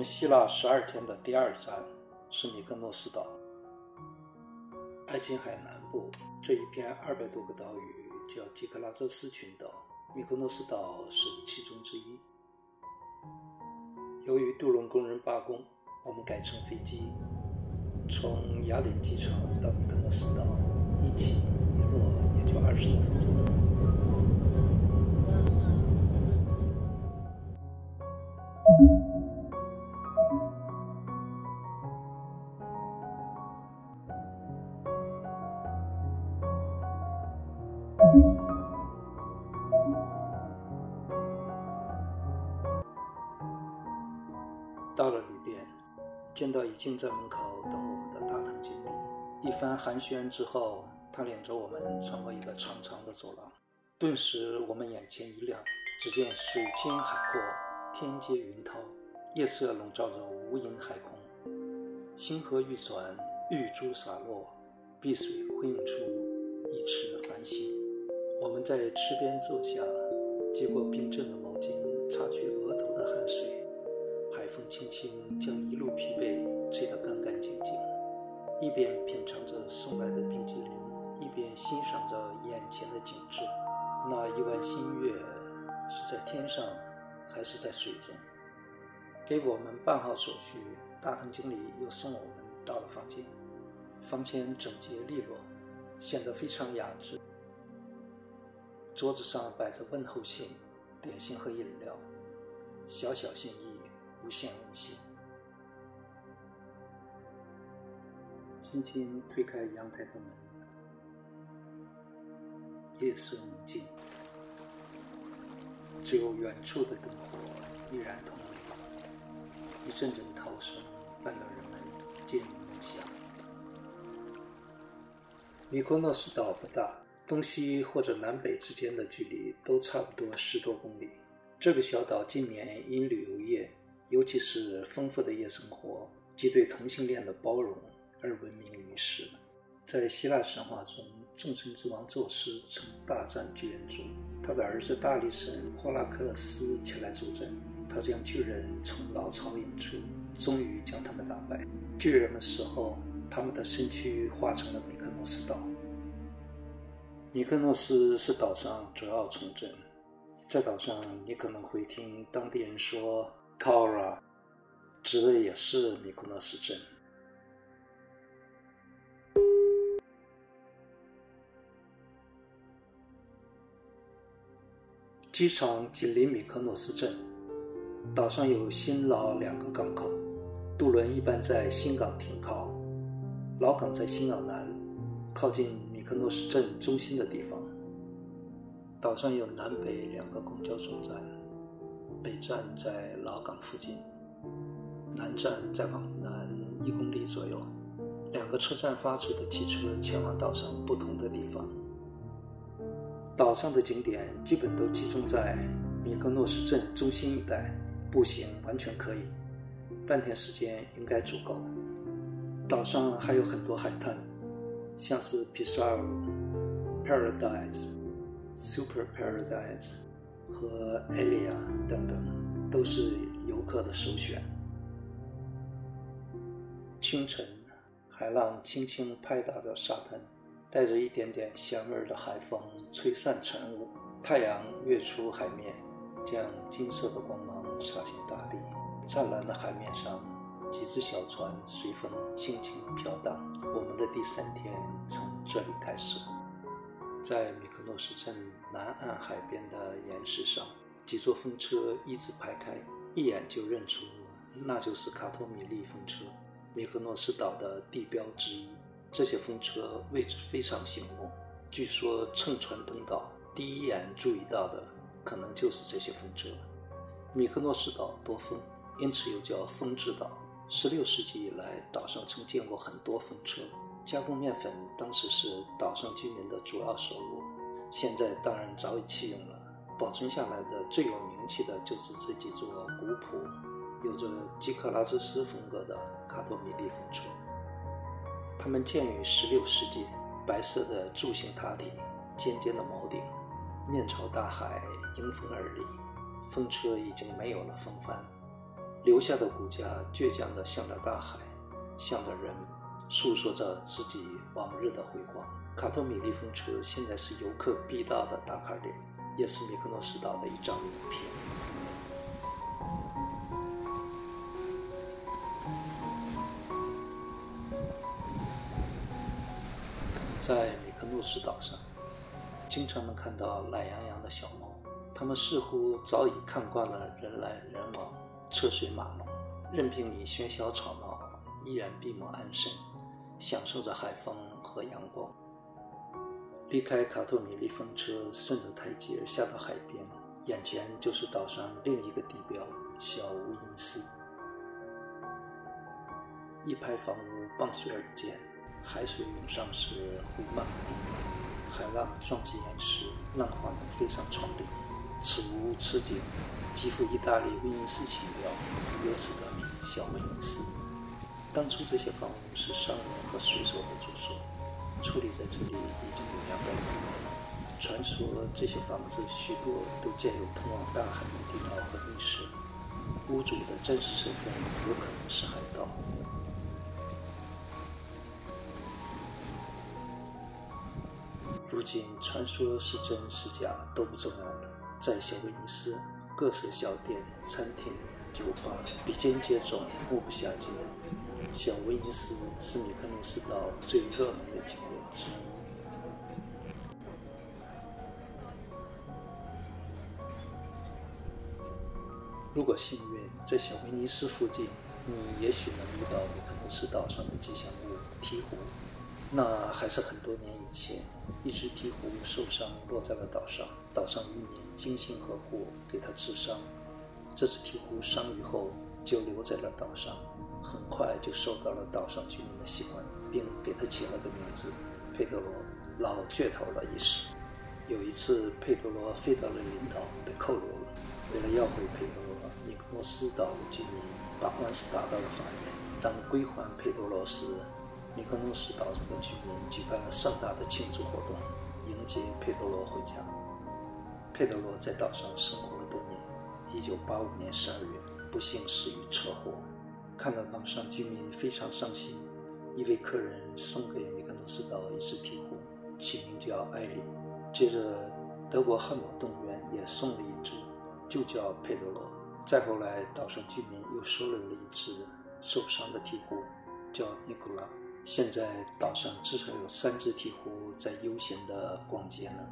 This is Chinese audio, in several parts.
们希腊12天的第2站是米克诺斯岛。爱琴海南部这一片200多个岛屿叫基克拉泽斯群岛，米克诺斯岛是其中之一。由于渡轮工人罢工，我们改乘飞机，从雅典机场到米克诺斯岛，一起一落也就20多分钟。到了旅店，见到已经在门口等我们的大堂经理。一番寒暄之后，他领着我们穿过一个长长的走廊，顿时我们眼前一亮，只见水清海阔，天接云涛，夜色笼罩着无垠海空，星河欲转，玉珠洒落，碧水辉映出一池繁星。我们在池边坐下，接过冰镇的毛巾擦去额头的汗水，海风轻轻将一路疲惫吹得干干净净，一边品尝着送来的冰激凌，一边欣赏着眼前的景致。那一弯新月是在天上还是在水中？给我们办好手续，大堂经理又送我们到了房间。房间整洁利落，显得非常雅致。桌子上摆着问候信、点心和饮料，小小心意，无限温馨。轻轻推开阳台的门，夜色宁静，只有远处的灯火依然通明，一阵阵涛声伴着人们渐入梦乡。米科诺斯岛不大，东西或者南北之间的距离都差不多10多公里。这个小岛近年因旅游业，尤其是丰富的夜生活及对同性恋的包容而闻名于世。在希腊神话中，众神之王宙斯曾大战巨人族，他的儿子大力神霍拉克勒斯前来助阵，他将巨人从老巢引出，终于将他们打败。巨人们死后，他们的身躯化成了米克诺斯岛。米克诺斯是岛上主要城镇，在岛上你可能会听当地人说 Kara， 指的也是米克诺斯镇。机场紧邻米克诺斯镇，岛上有新老2个港口，渡轮一般在新港停靠，老港在新港南，靠近米克诺斯镇中心的地方。岛上有南北2个公交总站，北站在老港附近，南站在港南1公里左右。2个车站发出的汽车前往岛上不同的地方。岛上的景点基本都集中在米克诺斯镇中心一带，步行完全可以，半天时间应该足够。岛上还有很多海滩，像是 Pissarro、Paradise、Super Paradise 和 Elia 等等，都是游客的首选。清晨，海浪轻轻拍打着沙滩，带着一点点香味的海风吹散晨雾，太阳跃出海面，将金色的光芒洒向大地。湛蓝的海面上，几只小船随风轻轻飘荡。我们的第3天从这里开始。在米克诺斯镇南岸海边的岩石上，几座风车一字排开，一眼就认出那就是卡托米利风车，米克诺斯岛的地标之一。这些风车位置非常醒目，据说乘船登岛第一眼注意到的可能就是这些风车。米克诺斯岛多风，因此又叫风之岛。16世纪以来，岛上曾见过很多风车。加工面粉当时是岛上居民的主要收入，现在当然早已弃用了。保存下来的最有名气的就是这几座古朴有着基克拉兹斯风格的卡托米利风车。它们建于16世纪，白色的柱形塔体，尖尖的锚顶，面朝大海，迎风而立。风车已经没有了风帆，留下的骨架倔强地向着大海，向着人，诉说着自己往日的辉煌。卡托米利风车现在是游客必到的打卡点，也是米克诺斯岛的一张名片。在米克诺斯岛上，经常能看到懒洋洋的小猫，它们似乎早已看惯了人来人往、车水马龙，任凭你喧嚣吵闹，依然闭目安神，享受着海风和阳光。离开卡托米利风车，顺着台阶下到海边，眼前就是岛上另一个地标小威尼斯。一排房屋傍水而建，海水涌上时回漫地面，海浪撞击岩石，浪花能飞上窗棂。此屋此景，极富意大利威尼斯情调，由此得名小威尼斯。当初这些房屋是商人和水手的住所，矗立在这里已经有200多年了。传说这些房子许多都建有通往大海的地道和密室，屋主的真实身份有可能是海盗。如今传说是真是假都不重要了，在小威尼斯，各色小店、餐厅、酒吧比肩接踵，目不暇接。小威尼斯是米克诺斯岛最热门的景点之一。如果幸运，在小威尼斯附近，你也许能遇到米克诺斯岛上的吉祥物鹈鹕。那还是很多年以前，一只鹈鹕受伤落在了岛上，岛上渔民精心呵护，给它治伤。这只鹈鹕伤愈后就留在了岛上，很快就受到了岛上居民的喜欢，并给它起了个名字佩德罗，老倔头了一时。有一次佩德罗飞到了领岛，被扣留了。为了要回佩德罗，米克诺斯岛的居民把官司打到了法院。当归还佩德罗时，米克诺斯岛上的居民举办了盛大的庆祝活动，迎接佩德罗回家。佩德罗在岛上生活了多年，1985年12月，不幸死于车祸。看到岛上居民非常伤心，一位客人送给米克诺斯岛一只鹈鹕，起名叫艾莉。接着，德国汉堡动物园也送了一只，就叫佩德罗。再后来，岛上居民又收留了一只受伤的鹈鹕，叫尼古拉。现在岛上至少有3只鹈鹕在悠闲地逛街呢。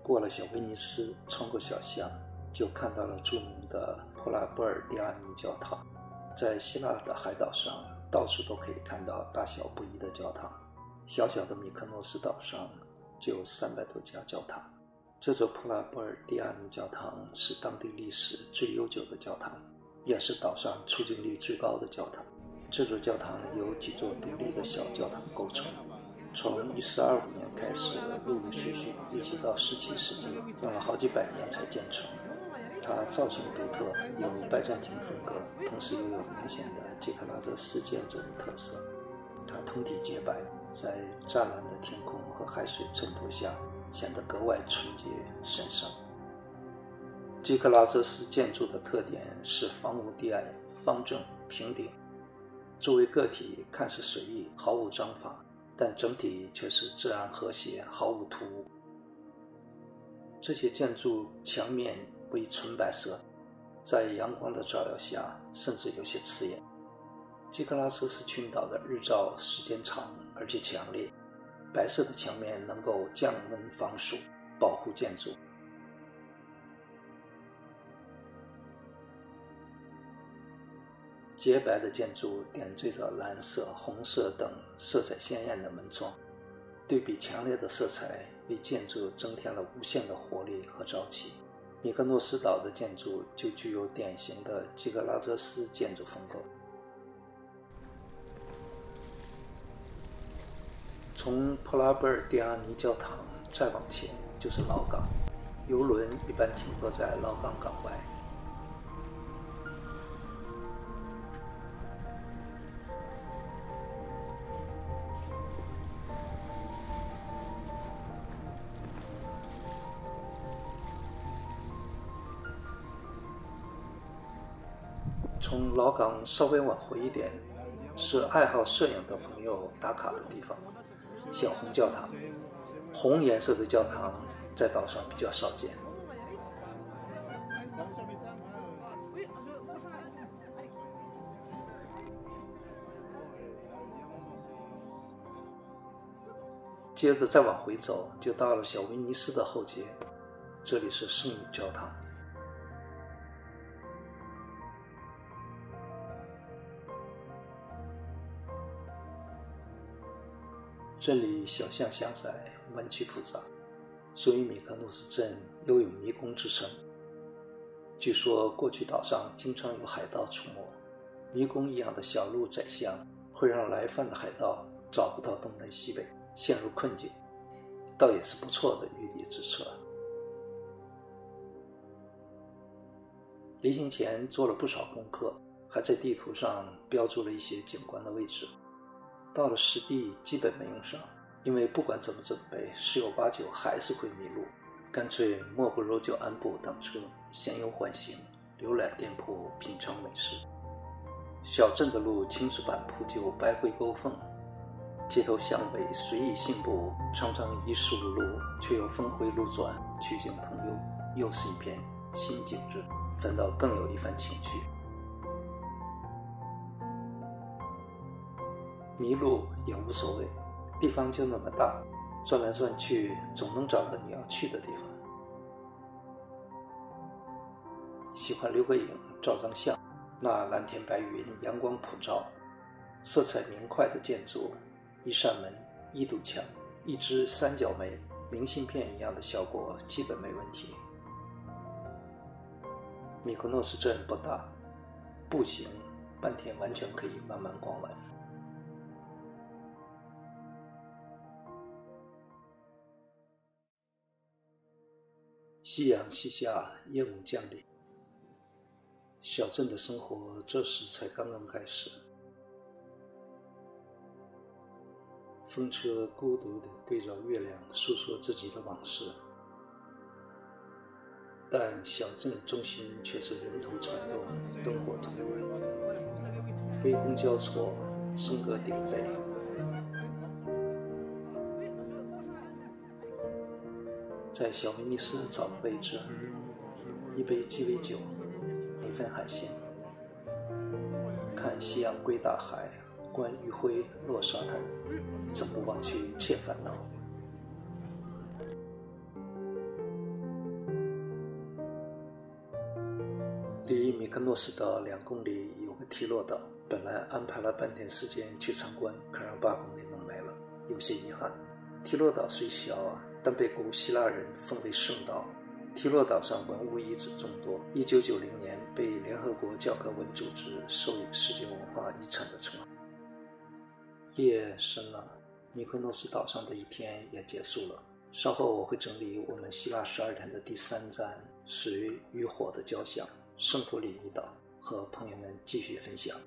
过了小威尼斯，穿过小巷，就看到了著名的普拉波尔蒂阿尼教堂。在希腊的海岛上，到处都可以看到大小不一的教堂。小小的米克诺斯岛上就有300多家教堂。这座普拉波尔蒂阿尼教堂是当地历史最悠久的教堂，也是岛上出境率最高的教堂。这座教堂由几座独立的小教堂构成，从1425年开始陆陆续续，一直到17世纪，用了好几百年才建成。它造型独特，有拜占庭风格，同时又有明显的杰克拉泽式建筑的特色。它通体洁白，在湛蓝的天空和海水衬托下，显得格外纯洁神圣。杰克拉泽式建筑的特点是房屋低矮、方正、平顶，作为个体看似随意，毫无章法，但整体却是自然和谐，毫无突兀。这些建筑墙面为纯白色，在阳光的照耀下甚至有些刺眼。基克拉瑟斯群岛的日照时间长而且强烈，白色的墙面能够降温防暑，保护建筑。洁白的建筑点缀着蓝色、红色等色彩鲜艳的门窗，对比强烈的色彩为建筑增添了无限的活力和朝气。米克诺斯岛的建筑就具有典型的基格拉泽斯建筑风格。从普拉贝尔蒂阿尼教堂再往前就是老港，游轮一般停泊在老港港外。从老港稍微往回一点，是爱好摄影的朋友打卡的地方——小红教堂。红颜色的教堂在岛上比较少见。接着再往回走，就到了小威尼斯的后街，这里是圣女教堂。这里小巷狭窄，弯曲复杂，所以米克诺斯镇又有迷宫之称。据说过去岛上经常有海盗出没，迷宫一样的小路窄巷会让来犯的海盗找不到东南西北，陷入困境，倒也是不错的御敌之策。离行前做了不少功课，还在地图上标注了一些景观的位置。到了实地基本没用上，因为不管怎么准备，十有八九还是会迷路，干脆莫不如就按步等车，闲游缓行，浏览店铺，品尝美食。小镇的路青石板铺就，白灰沟缝，街头巷尾随意信步，常常一事无路，却又峰回路转，曲径通幽，又是一片新景致，反倒更有一番情趣。迷路也无所谓，地方就那么大，转来转去总能找到你要去的地方。喜欢留个影，照张相，那蓝天白云，阳光普照，色彩明快的建筑，一扇门，一堵墙，一只三角梅，明信片一样的效果基本没问题。米克诺斯镇不大，步行半天完全可以慢慢逛完。夕阳西下，夜幕降临，小镇的生活这时才刚刚开始。风车孤独地对着月亮诉说自己的往事，但小镇中心却是人头攒动，灯火通明，微风交错，笙歌鼎沸。在小威尼斯找个位置，一杯鸡尾酒，一份海鲜，看夕阳归大海，观余晖落沙滩，怎不忘去一切烦恼。离米克诺斯岛2公里有个提洛岛，本来安排了半天时间去参观，可让罢工给弄没了，有些遗憾。提洛岛虽小但被古希腊人奉为圣岛。提洛岛上文物遗址众多，1990年被联合国教科文组织授予世界文化遗产的称号。夜深了，米克诺斯岛上的一天也结束了。稍后我会整理我们希腊12天的第3站水与火的交响圣托里尼岛，和朋友们继续分享。